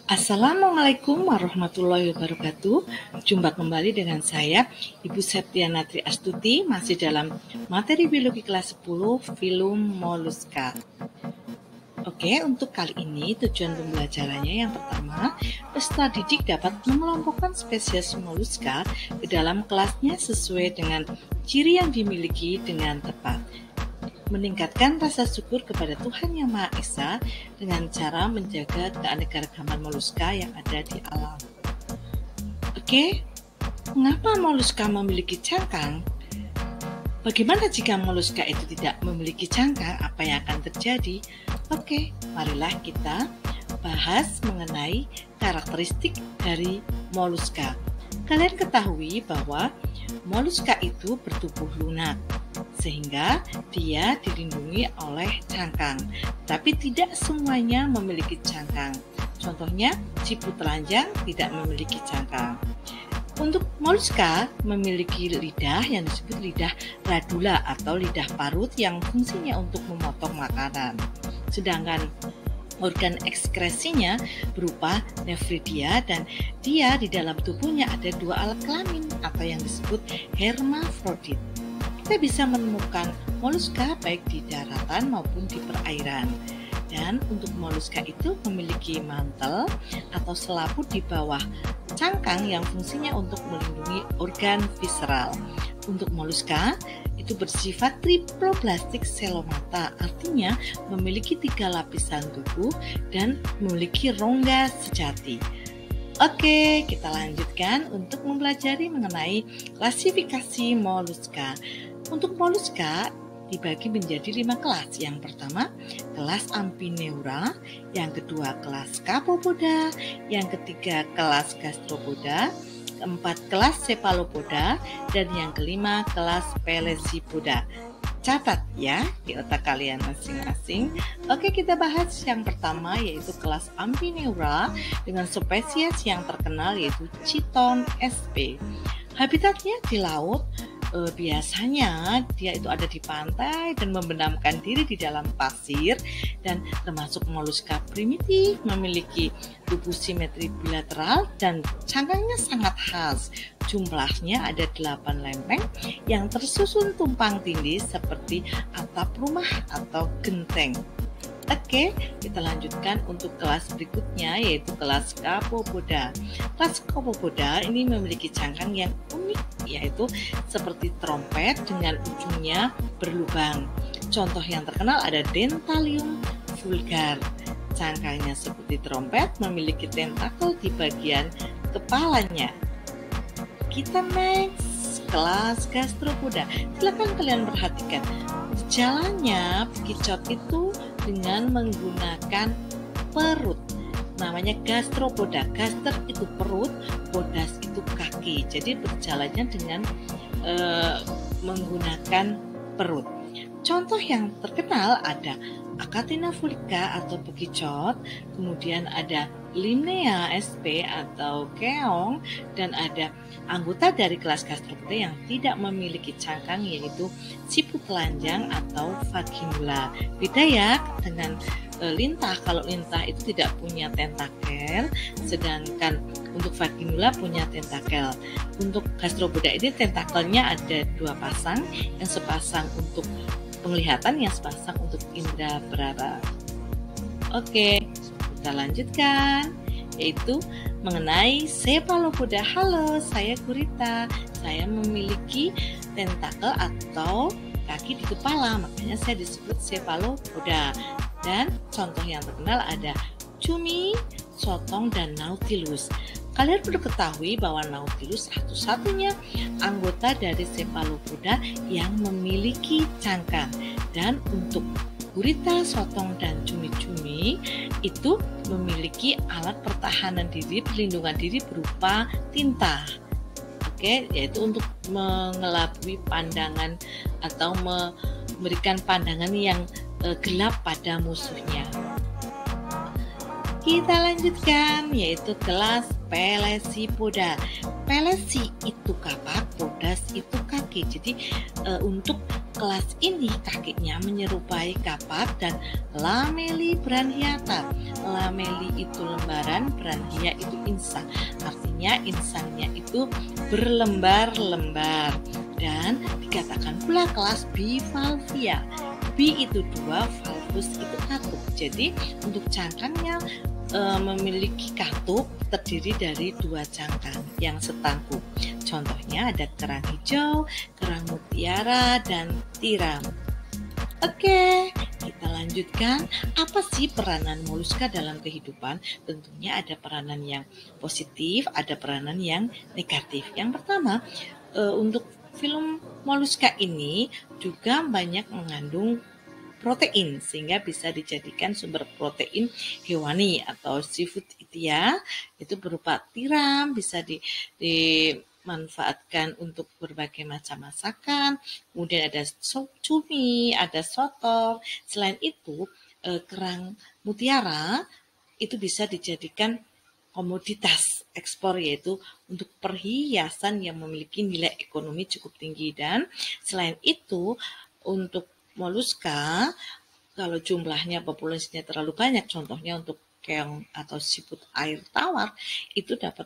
Assalamualaikum warahmatullahi wabarakatuh. Jumpa kembali dengan saya, Ibu Septianatri Astuti, masih dalam materi biologi kelas 10, Filum Moluska. Oke, untuk kali ini tujuan pembelajarannya yang pertama, peserta didik dapat mengelompokkan spesies moluska ke dalam kelasnya sesuai dengan ciri yang dimiliki dengan tepat. Meningkatkan rasa syukur kepada Tuhan Yang Maha Esa dengan cara menjaga keanekaragaman moluska yang ada di alam. Oke, mengapa moluska memiliki cangkang? Bagaimana jika moluska itu tidak memiliki cangkang? Apa yang akan terjadi? Oke, marilah kita bahas mengenai karakteristik dari moluska. Kalian ketahui bahwa moluska itu bertubuh lunak, sehingga dia dilindungi oleh cangkang, tapi tidak semuanya memiliki cangkang. Contohnya, siput telanjang tidak memiliki cangkang. Untuk moluska memiliki lidah yang disebut lidah radula atau lidah parut yang fungsinya untuk memotong makanan. Sedangkan organ ekskresinya berupa nefridia dan dia di dalam tubuhnya ada dua alat kelamin atau yang disebut hermafrodit. Kita bisa menemukan moluska baik di daratan maupun di perairan. Dan untuk moluska itu memiliki mantel atau selaput di bawah cangkang yang fungsinya untuk melindungi organ visceral. Untuk moluska itu bersifat triploblastik selomata, artinya memiliki 3 lapisan tubuh dan memiliki rongga sejati. Oke, kita lanjutkan untuk mempelajari mengenai klasifikasi moluska. Untuk moluska dibagi menjadi 5 kelas. Yang pertama, kelas Amphineura, yang kedua kelas Scapopoda, yang ketiga kelas Gastropoda, keempat kelas Cephalopoda, dan yang kelima kelas Pelecypoda. Catat ya di otak kalian masing-masing. Oke, kita bahas yang pertama yaitu kelas Amphineura dengan spesies yang terkenal yaitu Chiton sp. Habitatnya di laut. Biasanya dia itu ada di pantai dan membenamkan diri di dalam pasir, dan termasuk moluska primitif, memiliki tubuh simetri bilateral dan cangkangnya sangat khas. Jumlahnya ada 8 lempeng yang tersusun tumpang tindih seperti atap rumah atau genteng. Oke, kita lanjutkan untuk kelas berikutnya yaitu kelas Scapopoda. Kelas Scapopoda ini memiliki cangkang yang unik, yaitu seperti trompet dengan ujungnya berlubang. Contoh yang terkenal ada Dentalium vulgar. Cangkangnya seperti trompet, memiliki tentakel di bagian kepalanya. Kita next kelas Gastropoda. Silakan kalian perhatikan jalannya bekicot itu dengan menggunakan perut. Namanya gastropoda. Gaster itu perut, podas itu kaki. Jadi berjalannya dengan menggunakan perut. Contoh yang terkenal ada Achatina vulca atau bekicot, kemudian ada Limnea sp atau keong, dan ada anggota dari kelas Gastropoda yang tidak memiliki cangkang yaitu siput telanjang atau Vagimula. Beda ya dengan lintah. Kalau lintah itu tidak punya tentakel, sedangkan untuk Vagimula punya tentakel. Untuk Gastropoda ini tentakelnya ada 2 pasang, yang sepasang untuk penglihatan, yang sepasang untuk indera peraba. Oke, kita lanjutkan yaitu mengenai Cephalopoda. Halo, saya Gurita. Saya memiliki tentakel atau kaki di kepala, makanya saya disebut Cephalopoda. Dan contoh yang terkenal ada cumi, sotong, dan nautilus. Kalian perlu ketahui bahwa nautilus satu-satunya anggota dari Cephalopoda yang memiliki cangkang. Dan untuk gurita, sotong, dan cumi-cumi itu memiliki alat pertahanan diri, perlindungan diri berupa tinta. Oke, yaitu untuk mengelabui pandangan atau memberikan pandangan yang gelap pada musuhnya. Kita lanjutkan yaitu kelas Pelesipoda. Pelesi itu kapak, podas itu kaki. Jadi untuk kelas ini kakinya menyerupai kapak dan lameli branchiata. Lameli itu lembaran, branchia itu insa. Artinya insangnya itu berlembar-lembar. Dan dikatakan pula kelas bivalvia. Bi itu 2, valvus itu katup. Jadi untuk cangkangnya memiliki katup terdiri dari 2 cangkang yang setangkup. Contohnya ada kerang hijau, kerang mutiara, dan tiram. Oke, kita lanjutkan. Apa sih peranan moluska dalam kehidupan? Tentunya ada peranan yang positif, ada peranan yang negatif. Yang pertama, untuk filum moluska ini juga banyak mengandung protein sehingga bisa dijadikan sumber protein hewani atau seafood itu ya. Itu berupa tiram, bisa dimanfaatkan untuk berbagai macam masakan. Kemudian ada cumi, ada soto. Selain itu, kerang mutiara itu bisa dijadikan komoditas ekspor, yaitu untuk perhiasan yang memiliki nilai ekonomi cukup tinggi. Dan selain itu, untuk moluska, kalau jumlahnya populasinya terlalu banyak, contohnya untuk keong atau siput air tawar, itu dapat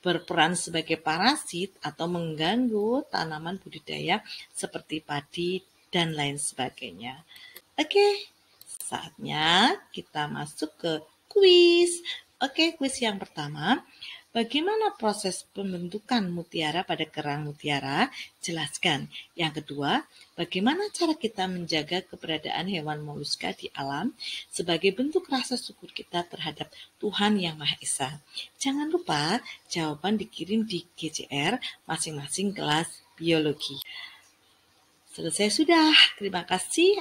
berperan sebagai parasit atau mengganggu tanaman budidaya seperti padi dan lain sebagainya. Oke, saatnya kita masuk ke kuis. Oke, kuis yang pertama. Bagaimana proses pembentukan mutiara pada kerang mutiara? Jelaskan. Yang kedua, bagaimana cara kita menjaga keberadaan hewan moluska di alam sebagai bentuk rasa syukur kita terhadap Tuhan Yang Maha Esa? Jangan lupa jawaban dikirim di GCR masing-masing kelas biologi. Selesai sudah. Terima kasih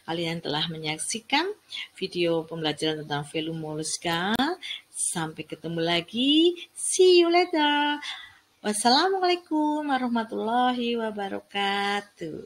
kalian telah menyaksikan video pembelajaran tentang filum moluska. Sampai ketemu lagi. See you later. Wassalamualaikum warahmatullahi wabarakatuh.